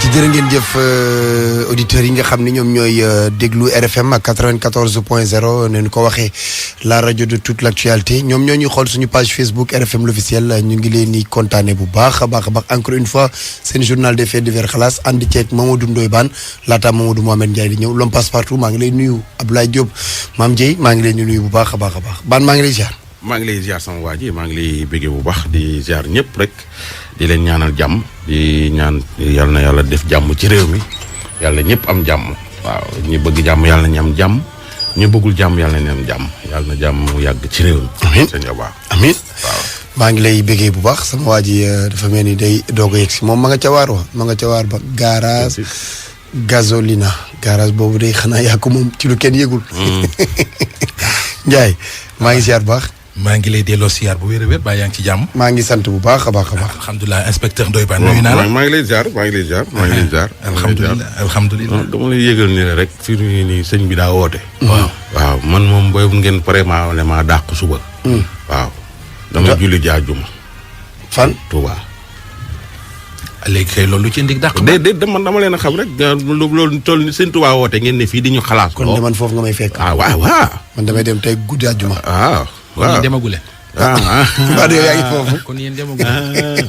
jërë ngeen jëf auditeurs yi nga xam ne ñoom ñooy déglu RFM ak 94.0 ne ñu ko waxee la rajo de toute l'actualité ñoom ñoo ñuy xool suñu page Facebook RFM l'officiel ñu ngi leen di kontaane bu baax a baax encore une fois seen journal des faits divers xalaas ànd ceeg Mamadou Ndoye Bane laata Mamadou Mohamed Ndiaye di ñëw l'homme passe partout maa ngi lay nuyu Abdoulaye Diop Mame Ndiaye maa ngi leen di nuyu bu baax a baax Bane maa ngi lay ziar. maa ngi lay ziar sama waa ji maa ngi lay bëggee bu baax di ziar ñëpp rek di leen ñaanal jàmm di ñaan yal na yàlla def jàmm ci réew mi yàlla ñëpp am jàmm waaw ñi bëgg jàmm yàlla nañu am jàmm ñu bëggul jàmm yàlla nañu am jàmm yàlla na jàmm yàgg ci réew mi. amiin sëñ Aba amiin waaw. maa ngi lay bëggee bu baax sama waa ji dafa mel ni day doog a yegg si moom ma nga ca waar wa ma nga ca waar ba garage gasolina garage boobu day xanaa yaa ko moom ci lu kenn yëgul. Ndiaye maa ngi ziar bu baax. maa ngi lay delloo siyaar bu wér a wér ba yaa ngi ci jàmm. maa ngi sant bu baax a baax. alhamdulilah inspecteur Ndoye Bane nuyu naa la. maa ngi lay ziar alhamdulilah dama lay yëgal ni la rek fi mu nii sëñ bi daa woote. waaw man moom booy ngeen pare maa dàq suba. waaw dama julli jaajuma. fan Touba. léegi kay loolu ci indi dàq. déedéet man dama leen a xam rek loolu toll ni sëñ Touba woote ngeen ne fii di ñu xalaat. kon de man foofu nga may fekk. waaw. man damay dem tey guddi àjjuma. waaw. kon yéen demaguleen. waaw yaa ngi foofu. kon yéen demaguleen.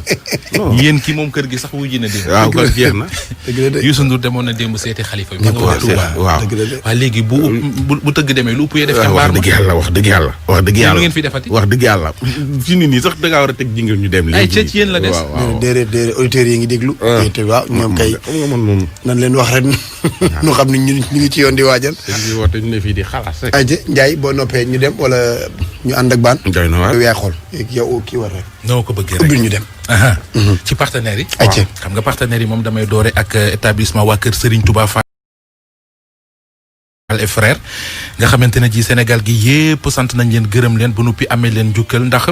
yéen kii moom kër gi sax wuy ji na démb. waaw kon jeex na. dëgg la de Youssou Ndour demoon na démb seeti xalifa bi. waaw dëgg la de. waaw léegi bu tëgg demee lu puye def. ca wax mbaar dëgg yàlla wax dëgg yàlla. lu ngeen fi defati. wax dëgg yàlla. fi nit ñi sax da ngaa war a teg jingir ñu dem. ay ci yéen la des. waaw déedéet auditeurs yi ngi déglu. te waaw ñoom kay. xam nga man moom. nan leen wax rek ñu xam ne ñu ngi ci yoon di waajal. te ñu woote ñu ne fii di xalaat rek. ayca Ndiaye boo noppee ñu dem wala ñu ànd ak Bane. doy na waar yow yaay xool yow kii war rek. noo ko bëggee rek ubbil ñu dem. ci partenaires yi. ayca xam nga partenaires yi moom damay doore ak établissement waa kër Serigne Touba Fall et frère nga xamante ne ji Sénégal gi yépp sant nañ leen gërëm leen bu nuppi amee leen jukkal ndax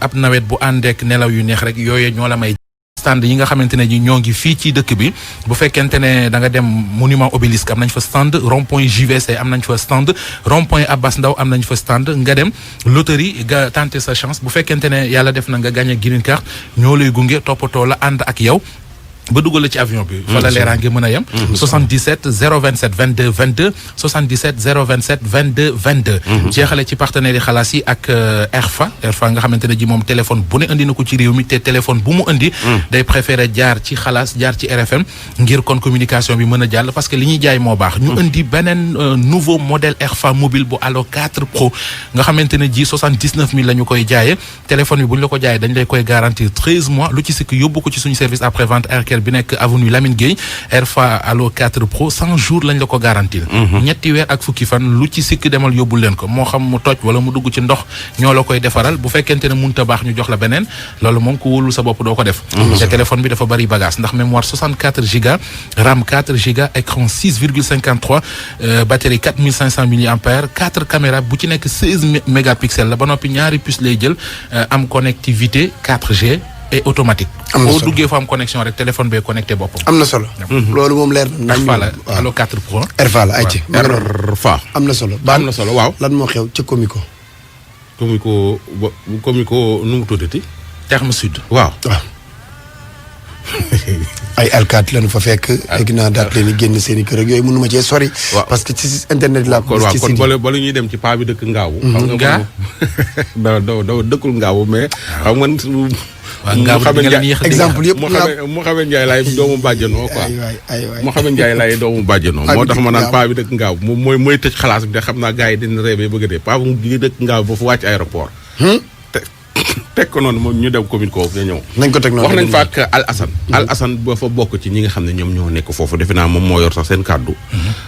ab nawet bu àndeek nelaw yu neex rek yooye ñoo la may stand yi nga xamante ne ji ñoo ngi fii ci dëkk bi bu fekkente ne da nga dem monument obélisque am nañ fa stand rond point JVC am nañ fa stand rond point Abbas Ndao am nañ fa stand nga dem loterie nga tenté sa chance bu fekkente ne yàlla def na nga gagné green card ñoo lay gunge toppatoo la ànd ak yow ba dugal la ci avion bi. fa la leeraange mën a yem. 77 027 22 22 77 027 22 22. jeexale ci partenaires yi xalaas yi ak Erfa nga xamante ne ji moom téléphone bu ne indi na ko ci réew mi te téléphone bu mu indi. day préféré jaar ci xalaas jaar ci RFM ngir kon communication bi mën a jàll parce que li ñuy jaay moo baax. ñu indi beneen nouveau modèle Erfa mobile bu Allo 4 Pro nga xamante ne ji 79 000 la ñu koy jaayee téléphone bi bu ñu la ko jaayee dañ lay koy garantir 13 mois lu ci sikk yóbbu ko ci suñu service après vente bi nekk avenue Lamine Gueye Erfa Allo 4 Pro 100 jours lañ la ko garantir. ñetti weer ak fukki fan lu ci sikk demal yóbbul leen ko moo xam mu toj wala mu dugg ci ndox ñoo la koy defaral bu fekkente ne mënut a baax ñu jox la beneen loolu moom ku wóolul sa bopp doo ko def. te téléphone bi dafa bari bagage ndax mémoire 64 giga RAM 4 giga écran 6,53 batterie 4500 mAh 4 caméras bu ci nekk 16 mégapixels la ba noppi ñaari puce lay jël am connectivité 4G. et automatique. boo duggee fa am connexion rek téléphone bee connecté boppam. am na solo. loolu moom leer na. Erfa la Allo 4 Pro. Erfa la ayca. Erfa am na solo. am na solo waaw. lan moo xew ca Comico. Comico nu mu tuddati. Terme Sud. waaw. ay alkaati lañu fa fekk. léegi naa daat leen génn seen i kër ak yooyu mënu ma cee sori. parce que ci internet la. kon waaw kon bala ñuy dem ci paa bi dëkk Ngaabu. xam nga doo dëkkul Ngaabu mais. xam nga. exemple yëpp Mouhamed Ndiaye laay doomu bàjjanoo quoi. aywaay Mouhamed Ndiaye laay doomu bàjjanoo. moo tax ma naan paa bi dëkk Ngaabu moom mooy tëj xalaas bi de xam naa gars yi dina réebee bëgg a dee paa bu mu dëkk Ngaabu ba fu wàcc aéroport. teg ko noonu moom ñu dem commune ko nga ñëw. nañ ko teg noonu wax nañ fa ak Al Assane. Al Assane ba fa bokk ci ñi nga xam ne ñoom ñoo nekk foofu defe naa moom moo yor sax seen kàddu.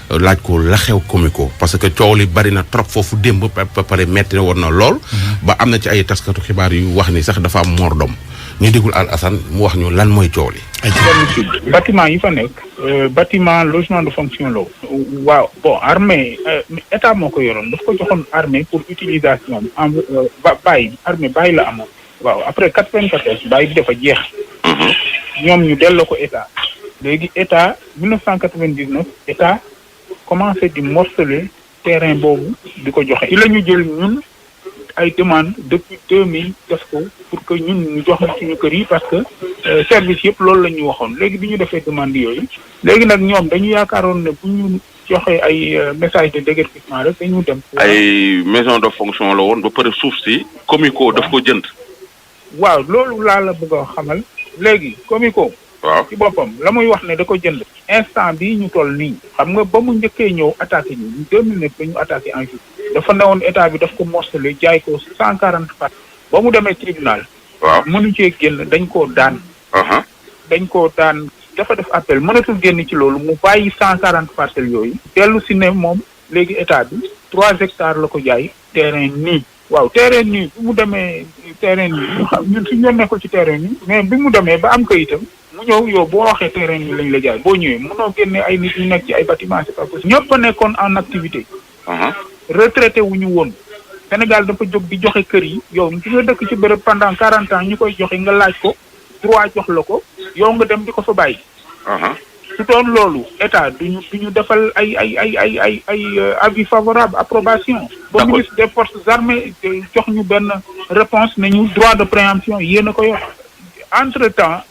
laaj ko la xew comico parce que coow li bari na trop foofu démb ba pare metti na woon na lool. ba am na ci ay taskatu xibaar yu wax ni sax dafa am mordom ñu déglu Al Assane mu wax ñu lan mooy coow li. bâtiment yi fa nekk bâtiment logement de fonction la waaw bon armée état moo ko yoroon daf ko joxoon armée pour utilisation en bàyyi armée bàyyi la amoon waaw après 94 bàyyi bi dafa jeex ñoom ñu delloo ko état léegi état 1999 état commencé di morceler terrain boobu di ko joxe. ci la ñu jël ñun ay demande depuis 2000 def ko pour que ñun ñu jox ñu suñu kër yi parce que service yëpp loolu la ñu waxoon léegi bi ñu defee demande yooyu léegi nag ñoom dañu yaakaaroon ne bu ñu joxe ay message de déguerpissement rek dañu dem. ay maison de fonction la woon ba pare suuf si Comico daf ko jënd. waaw loolu laa la bëgg a xamal léegi Comico. waaw ci boppam la muy wax ne da ko jënd. instant bii ñu toll nii. xam nga ba mu njëkkee ñëw attaqué ñu 2009 ba ñu attaqué en juillet. dafa newoon état bi daf ko morcelé jaay ko 140 parcelles. ba mu demee tribunal. waaw mënu cee génn dañ koo daan. dañ koo daan dafa def appel mënatul génn ci loolu mu bàyyi 140 parcelles yooyu. dellu si ne moom léegi état bi 3 hectares la ko jaay. terrain nii. waaw terrain nii bi mu demee terrain nii ñun suñu yoon nekkul ci terrain nii. mais bi mu demee ba am kayitam. mu ñëw yow boo waxee terrain nii lañ la jaay boo ñëwee mënoo génne ay nit ñu nekk ci ay bâtiment c'est pas possible. ñëpp a nekkoon en activité. retraité wu ñu woon. Sénégal dafa jóg di joxe kër yi. yow ci nga dëkk ci bërëb pendant 40 ans ñu koy joxe nga laaj ko. droit jox la ko. yow nga dem di ko fa bàyyi. su doon loolu état duñu defal ay avis favorable approbation. ba ministre des forces armées jox ñu benn réponse ne ñu droit de préemption yéen a ko yor. entre temps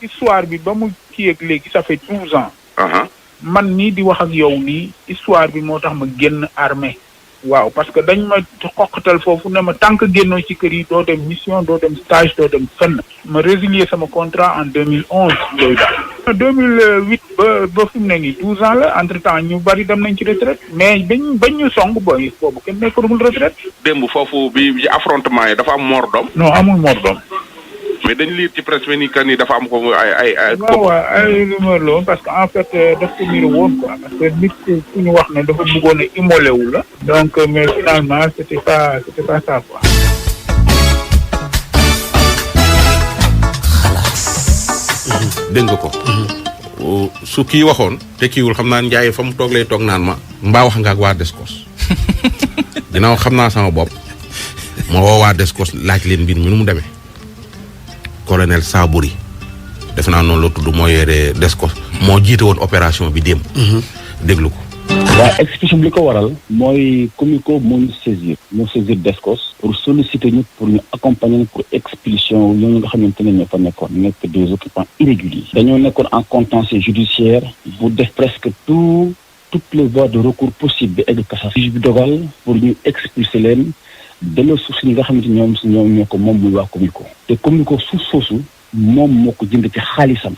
histoire bi ba mu kii ak léegi ça fait 12 ans. man nii di wax ak yow nii histoire bi moo tax ma génn armée. waaw parce que dañ ma xoqatal foofu ne ma tant que génnoo ci kër yi doo dem mission doo dem stage doo dem fenn. ma résilier sama contrat en 2011 yooyu daal. 2008 ba fi mu ne nii 12 ans la entre temps ñu bari dem nañ ci retraite mais bañ ñu song booy boobu kenn nekkul retraite. démb foofu bi affrontement yi dafa am mort d'homme. non amul mort d'homme. mais dañu liir ci presse ni que ni dafa am ko ay. waaw ay rumeur la woon parce que en fait daf ko niru woon quoi parce que nit ku ñu wax ne dafa bëggoon a immolé wu la. donc mais finalement c'était pas ça quoi. dégg nga ko. su kii waxoon te kiiwul xam naa Ndiaye fa mu toog lay toog naan ma mbaa wax nga ak waa Descos ginnaaw xam naa sama bopp ma woo waa Descos laaj leen mbir mi nu mu demee. colonel Sabouri def naa noonu la tudd moo yore Descos moo jiite woon opération bi démb. déglu ko. waaw explication bi li ko waral mooy Comico moo ñu saisir Descos pour solliciter ñu pour ñu accompagner pour expulsion ñooñu nga xamante ne ñoo fa nekkoon nekk des occupants irréguliers. dañoo nekkoon en contentieux judiciaire bu def presque toutes les voies de recours possibles ba egg cassation. juge bi dogal pour ñu expulser leen delloo suuf si ñi nga xamante ñoom ñoo ko moom muy waa Comico. te Comico suuf soosu moom moo ko jënd ci xaalisam.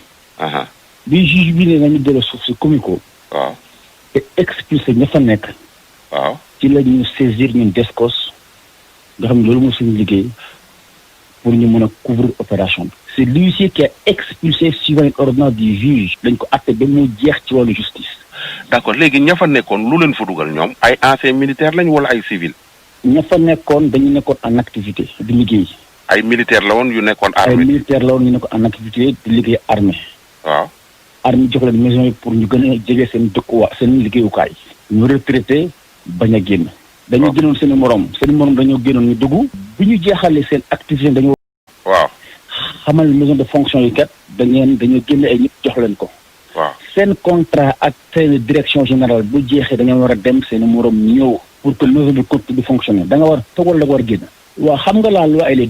bi juge bi ne nañu delloo suuf si Comico. waaw. te expulsé ña fa nekk. waaw ci la ñu saisir ñun Descos nga xam ne loolu mooy suñu liggéey pour ñu mën a couvrir opération bi. c'est l'huissier qui a expulsé suivant une ordonnance du juge. dañ ko àtte ba mu jeex ci wàllu justice. d'accord léegi ña fa nekkoon lu leen fa dugal ñoom ay anciens militaires lañ wala ay civils. ña fa nekkoon dañu nekkoon en activité di liggéey. ay militaires la woon yu nekkoon armée. ay militaires la woon ñu nekkoon en activité di liggéey armée. waaw. armée jox leen maison yi pour ñu gën a jege seen dëkkuwaay seen liggéeyukaay. ñu retraité bañ a génn. dañoo génnoon seen morom dañoo génnoon ñu dugg. bi ñu jeexalee seen activité dañoo. waaw. xamal maison de fonction yi kat dañoo génne ay nit jox leen ko. waaw. seen contrat ak seen direction générale bu jeexee dañoo war a dem seen morom ñëw. pour que maison de continue di fonctionner da nga war a togal la war a génn. waaw xam nga la loi elle est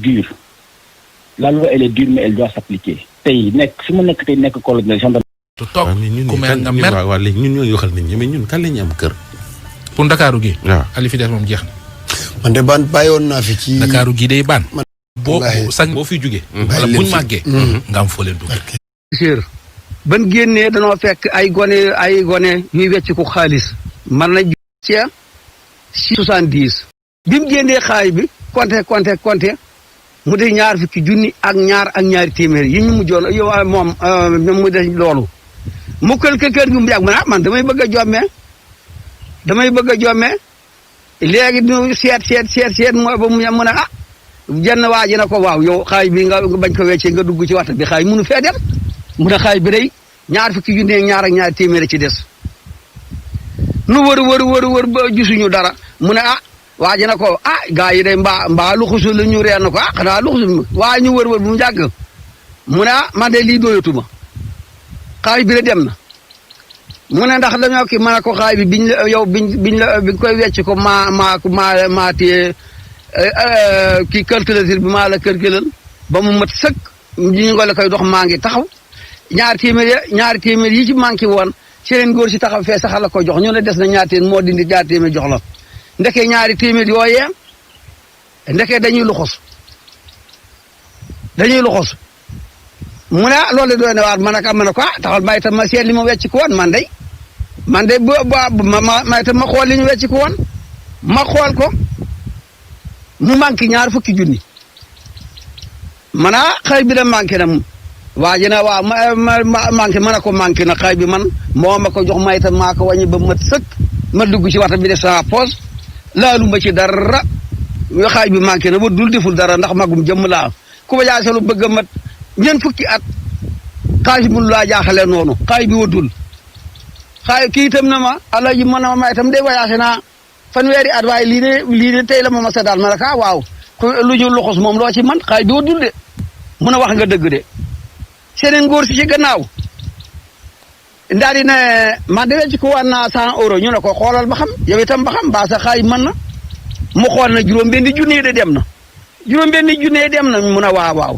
dure mais elle doit s'appliquer. tey nekk fi mu nekk tey nekk colonel gendarme. tu toog ku mel nga mer waaw léegi ñun ñooy waxal nit ñi mais ñun kan la ñu am kër. pour Ndakaaru gi. waaw ali fi des moom jeex na. man de baan bàyyoon naa fi ci. Ndakaaru gi day baan. boo boo fi jugee. wala buñ màggee. nga am foo leen dugal. ban génnee danoo fekk ay gone ñuy wecc ko xaalis. man na ci 70. bi mu génnee xaalis bi compté mu de ñaar fukki junni ak ñaari téeméer yi ñu mujjoon yow moom mu de loolu. mu kër gi mu yàgg man damay bëgg a jommee léegi ñu seet mooy ba mu ne jenn waa ji na ko waaw yow xaalis bi nga bañ ko weccee nga dugg ci waxta bi xaalis mënu fee dem mu ne xaalis bi day ñaar fukki junni ak ñaari téeméer ci des. nu wër ba gisuñu dara mu ne waa ji na ko gaa yi day mbaa luxusu la ñu reen na ko xanaa luxusu waaye ñu wër bu mu jàgg mu ne man de lii doyatuma xaalis bi de dem na mu ne ndax dañoo kii mën a ko xaalis bi biñ koy wecc ko maa téye kii calculateur bi maa la calculal ba mu mat sëkk ñu nga la koy dox maa ngi taxaw ñaari téeméer yi ci manqué woon seen góor si taxaw fee sax la ko jox ñu ne des na ñaari téeméer moo dindi ñaari téeméer jox la ndeke ñaari téeméer yooyee ndeke dañuy luxus mu ne loolu doy na waar man ak am na ko taxal may itam ma seet li ma wecc ko woon man day ma itam ma xool li ñu wecc ko woon ma xool ko mu manqué ñaar fukki junni man xëy bi da manqué na waa ji na waaw ma manqué ma ne ko manqué na xëy bi man moo ma ko jox ma itam maa ko wàññi ba mat sëkk ma dugg ci waxta bi def sama poos laalu ma ci dara xëy bi manqué na ba dul deful dara ndax magum jëmm laa ku ba jaay selu bëgg a mat ñeent fukki at xaalis mun laa jaaxale noonu xaay bi wadul xaay kii itam na ma ala ji mën na ma itam day voyagé naa fanweeri at waaye lii de tey la ma sa daal ma ne ka waaw lu ñu luxus moom loo ci man xaay bi wadul de mun a wax nga dëgg de seneen góor si ci gannaaw ndaa di ne man de wecc ko wan naa 100 euros ñu ne ko xoolal ba xam yow itam ba xam mbaa sa xaay mën na mu xool na juróom-benni junni de dem na juróom-benni junni dem na mun a waaw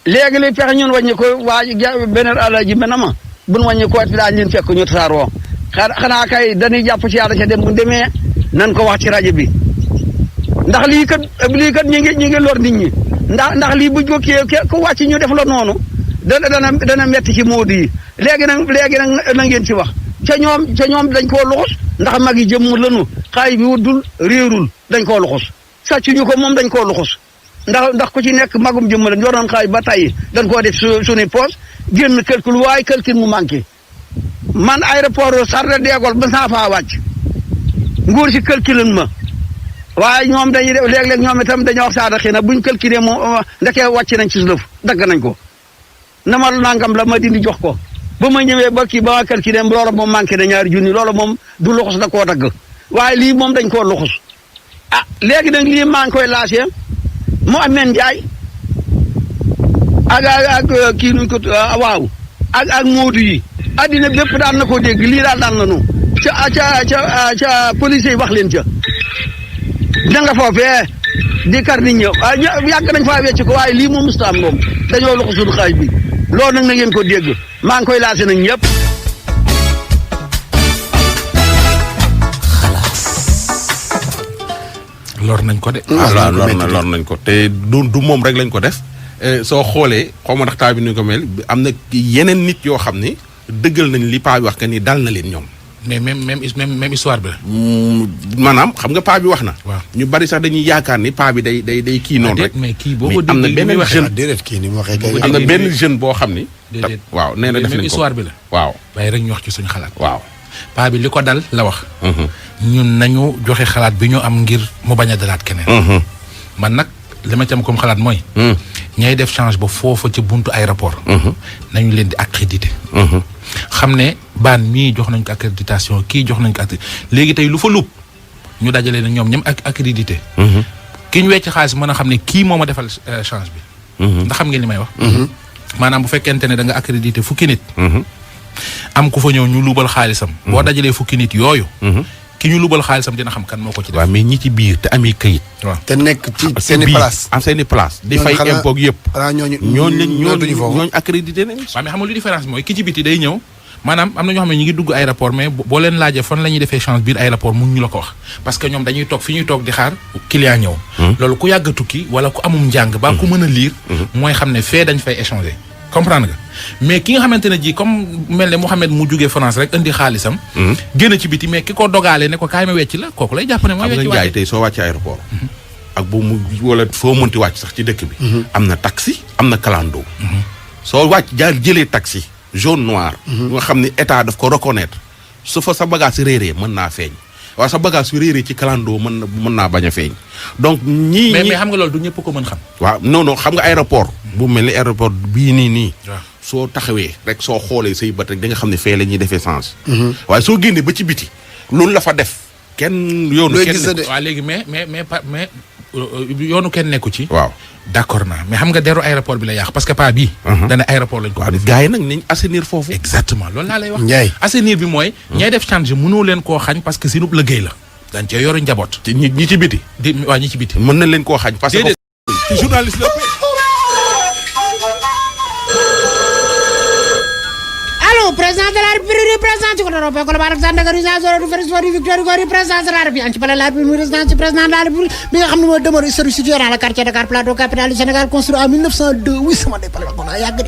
léegi li fexe ñun wàññi ko waa beneen alaji mel na ma buñ wàññi ko daañu leen fekk ñu tasaaroo xanaa kay dañuy jàpp ci yàlla ca dem bu demee nan ko wax ci rajo bi ndax lii kat ñi ngi lor nit ñi ndax lii bu jógee ku wàcc ñu def la noonu dana metti ci moodu yi léegi nag na ngeen ci wax ca ñoom dañ koo luxus ndax mag yi jëmm lanu xaay bi wuddul réerul dañ koo luxus sàcc ñu ko moom dañ koo luxus ndax ku ci nekk magum jëmm la yor nañ xaay ba tey dañ koo def suñu poche génn calcul waaye calcul mu manqué man aéroport Charles de Gaulle ba saa faa wàcc nguur si calculan ma waaye ñoom dañuy def léeg-léeg ñoom itam dañoo wax saada xëy na buñ calculé moom ndekee wàcc nañ ci suuf dagg nañ ko na ma nangam la ma dindi jox ko ba ma ñëwee ba kii ba ma calculé loolu moom manqué na ñaari junni loolu moom du luxus da koo dagg waaye lii moom dañ koo luxus léegi nag lii maa ngi koy laajee mu ameen Njaay ak kii nuñ ko waaw ak Moodu yi addina bépp daan na ko dégg lii daal daan na nu ca police yi wax leen ca da nga foofee di kar nit ñëw yàgg nañ faa wecc ko waaye lii moom musta am moom dañoo luxu suñu xaaj bi loolu nag na ngeen ko dégg maa ngi koy laase nag ñëpp lor nañ ko de. lor nañ ko te du moom rek lañ ko def soo xoolee xaw ma ndax taa bi ni ko mel am na yeneen nit yoo xam ni dëggal nañ li paa bi wax que ni dal na leen ñoom. mais même histoire bi la. maanaam xam nga paa bi wax na. waaw ñu bari sax dañuy yaakaar ni paa bi day kii noonu rek. mais kii boo ko am na benn jeune déedéet kii ni mu waxee am na benn jeune boo xam ni. déedéet waaw nee na def nañ ko même histoire bi la. waaw waaye rek ñu wax ci suñu xalaat. waaw paa bi li ko dal la wax. ñun nañu joxe xalaat bi ñu am ngir mu bañ a dalaat keneen. man nag li ma ci am comme xalaat mooy. ñay def change ba foofa ci buntu aéroport. nañu leen di accrédité. xam ne baan mii jox nañ ko accréditation kii jox nañ ko léegi tey lu fa lub ñu dajale na ñoom ñoom ak accrédité. ki ñu wecc xaalis mën a xam ne kii moo ma defal change bi. ndax xam ngeen li may wax. maanaam bu fekkente ne da nga accrédité fukki nit. am ku fa ñëw ñu lubal xaalisam. boo dajalee fukki nit yooyu. ki ñu lubal xaalisam dina xam kan moo ko ci def. waaw mais ñi ci biir te amee kayit. waaw te nekk ci seeni place am seeni place. di fay impôt yëpp. ñooñu accrédité nañu. waaw mais xam nga lu différence mooy ki ci biti day ñëw maanaam am na ñoo xam ne ñu ngi dugg aéroport mais boo leen laajee fan la ñuy defee change biir aéroport mun ñu la ko wax parce que ñoom dañuy toog fi ñuy toog di xaar client ñëw. loolu ku yàgg tukki wala ku amum njàng ba ku mën a lire. mooy xam ne fee dañ fay échanger. comprendre nga mais ki nga xamante ne ji comme mel ne Mouhamed mu jugee France rek indi xaalisam. génn ci biti mais ki ko dogaale ne ko kaay ma wecc la kooku lay jàpp ne mooy. wecc waay tey soo wàccee aéroport. ak bu mu wala foo mënti wàcc sax ci dëkk bi. am na taxi am na clando. soo wàcc jëlee taxi jaune noir. nga xam ne état daf ko reconnaître su fa sa bagage si réeree mën naa feeñ. waaw sa bagage su réeree ci clando mën naa bañ a feeñ. donc mais xam nga loolu du ñëpp ko mën xam. waaw non xam nga aéroport. bu mel ni aéroport bii nii. soo taxawee rek soo xoolee say bët rek da nga xam ne fee la ñuy defee change. waaye soo génnee ba ci biti loolu la fa def. kenn yoonu kenn waaw léegi mais yoonu kenn nekku ci. waaw d'accord naa mais xam nga deru aéroport bi la yàq parce que pas bii. dana aéroport lañ ko. waaw gars yi nag nañ assainir foofu. exactement loolu laa lay wax. Ndiaye assainir bi mooy. ñay def change mënoo leen koo xañ parce que sinub liggéey la. dañ cee yor njaboot. ci ñi ci biti. waa ñi ci biti. mën nañ leen koo xañ. parce que ci journaliste la. président de la République président ci côté européen ko la barak Sandaga résidence du Félix Faure Victor Hugo président de la République ci palais de la République résidence du président de la République bi nga xam ne mooy demeure historique situé dans le quartier Dakar Plateau capitale du Sénégal construit en 1902 oui sama day palais ba yàgg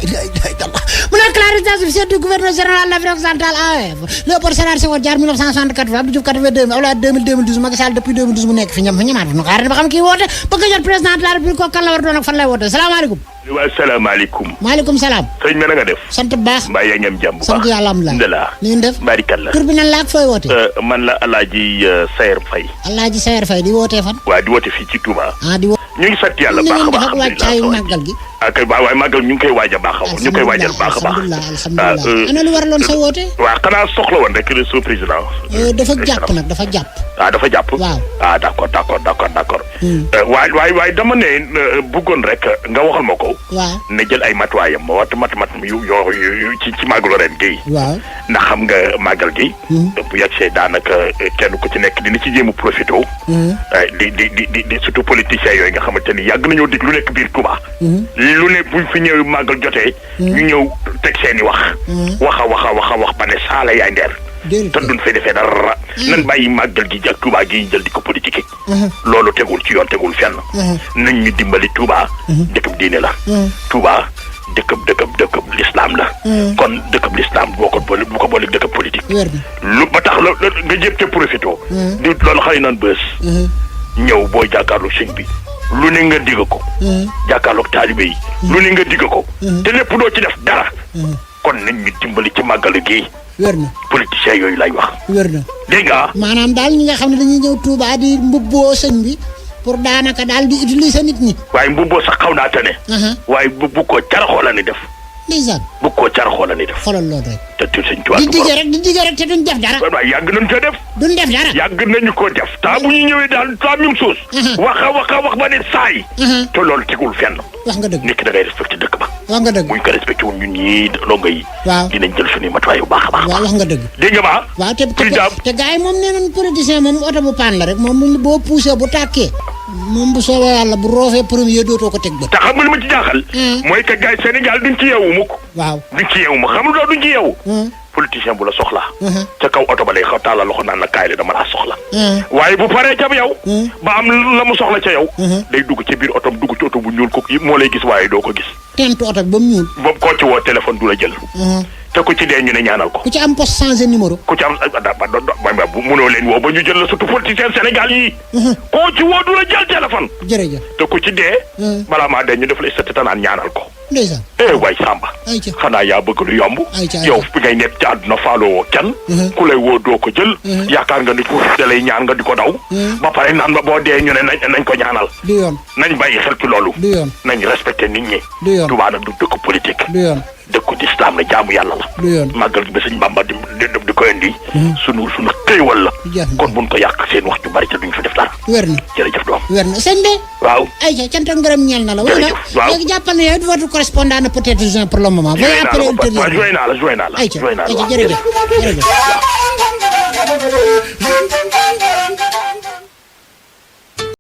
mu nekk la résidence officielle du gouverneur général de l'Afrique occidentale AOF Léopold Sédar Senghor Diar 1964 Abdou Diouf 82 Abdoulaye 2012 Macky Sall depuis 2012 mu nekk fi ñam fa ñamaat nu xaar ba xam kii woote bëgg a jot président de la République ko kan la war doon ak fan lay woote salaamaaleykum. waaw salaamaaleykum. maaleykum salaam. sëñ bi na nga def. sant bu baax. mbaa yaa ngi am jàmm bu baax. sant yàlla am la. ndala. ni ngeen def. barikalla. tur bi nan la ak fooy woote. man la Alaaji Sayer Faye. Alaaji Sayer Faye di wootee fan. waaw di woote fii ci Touba. di ñu ngi sant yàlla baax a baax. ni ngeen def ak wàccaayu màggal gi. ak waaye màggal ñu ngi koy waaj a baax a. ñu ngi koy waajal baax a baax. alhamdulilah ana lu waraloon sa woote. waaw xanaa soxla woon rek le sous-président. dafa jàpp nag dafa jàpp. dafa jàpp. waaw d'accord. waaye dama ne bëggoon rek nga waxal ma ko. waaw ne jël ay matuwaayam mat yu ci màggalu ren gi. waaw ndax xam nga màggal gi. bu yegsee daanaka kenn ku ci nekk dina ci jéem a profité. di surtout politiciens yooyu nga xamante ni yàgg nañoo dig lu nekk biir Touba. lu ne buñ fi ñëw màggal jotee. ñu ñëw teg seen i wax. wax ba ne saala yaay ndeer. te duñ fay defee dara. nan bàyyi màggal gi ak Touba gi jël di ko politique. loolu tegul ci yoon tegul fenn. nañ ñu dimbali Touba. dëkkab diine la. Touba dëkkab l'islam la. kon dëkkab l'islam boo ko boole dëkkab politique. lu ba tax la nga jëm te profité. di loolu xëy naan bës. ñëw boo jàkkaarloo sëñ bi. lu ne nga digg ko. jàkkaarloog taalibe yi. lu ne nga digg ko. te lépp doo ci def dara. kon nañ ñu dimbali ci màggalu gi. wér na politiciens yooyu lay wax. wér na dégg nga. maanaam daal ñi nga xam ne dañuy ñëw Touba di mbubboo sëñ bi pour daanaka daal di utiliser nit ñi. waaye mbubboo sax xaw naa tane. waaye bu ko caraxoo la ni def. ndeysaan. bu ko caraxoo la ni def. xoolal loolu rek. te tu sëñ Tuubaa di digge rek te duñ def dara. waaye yàgg nañu ko def. duñ def dara. yàgg nañu ko def taa bu ñu ñëwee daal la même chose. wax ba ne saay. te loolu tegul fenn. wax nga dëgg. nit ki da ngay respecté dëkk ba. wax nga dëgg. buñ ko respecté woon ñun ñii ndongo yi. waaw dinañ jël suñuy matuwaay yu baax a baax. waaw wax nga dëgg. dégg nga ba. waaw te gars yi moom nee nañ politicien moom oto bu paan la rek moom boo poussé bu tàkkee. moom bu soobee yàlla bu roofee premier dootoo ko teg bët. te xam nga li ma ci jaaxal. mooy que gars yi Sénégal duñ ci yeewu mukk. waaw duñ ci yeewu ma xam nga duñ ci yeewu. politicien bu la soxla. ca kaw oto ba lay xaw tàllal loxo naan la kaay la dama laa soxla. waaye bu paree ca yow. ba am la mu soxla ca yow. day dugg ci biir otom dugg ci oto bu ñuul ko moo lay gis waaye doo ko gis. tentu oto bi ba mu ñuul. boobu koo ci woo téléphone du la jël. te ku ci dee ñu ne ñaanal ko. ku ci am poste changé numéro. ku ci am bu mënoo leen woo ba ñu jël la surtout politicien Sénégal yi. koo ci woo du la jël téléphone. jërëjëf. te ku ci dee. balaa maa dee ñu def la sëtt tanaan ñaanal ko. ndeysaan. waay Samba. ayca xanaa yaa bëgg lu yomb. yow bi ngay nekk ci àdduna faaloo woo kenn. ku lay woo doo ko jël. yaakaar nga ni ku da lay ñaan nga di ko daw. ba pare naan ba boo dee ñu ne nañ ko ñaanal. du yoon. nañ bàyyi xel ci loolu. du yoon. nañ respecté nit ñi. du yoon. Touba nag du dëkk politique. du yoon. dëkku islam la jaamu yàlla la. du yoon. màggal gi ba sëñ Bamba di ko indi. sunu xéewal la. kon buñ ko yàq seen wax ju bari te duñ fa def dara. wér na jërëjëf doom. wér na sëñ bi. waaw. ayca cant ak ngërëm ñeel na la. jërëjëf waaw léegi jàppal ne yow votre correspondant ne peut être joint pour le moment. veuillez appeler ultérieurement. joué naa la. ayca joué naa la jërëjëf.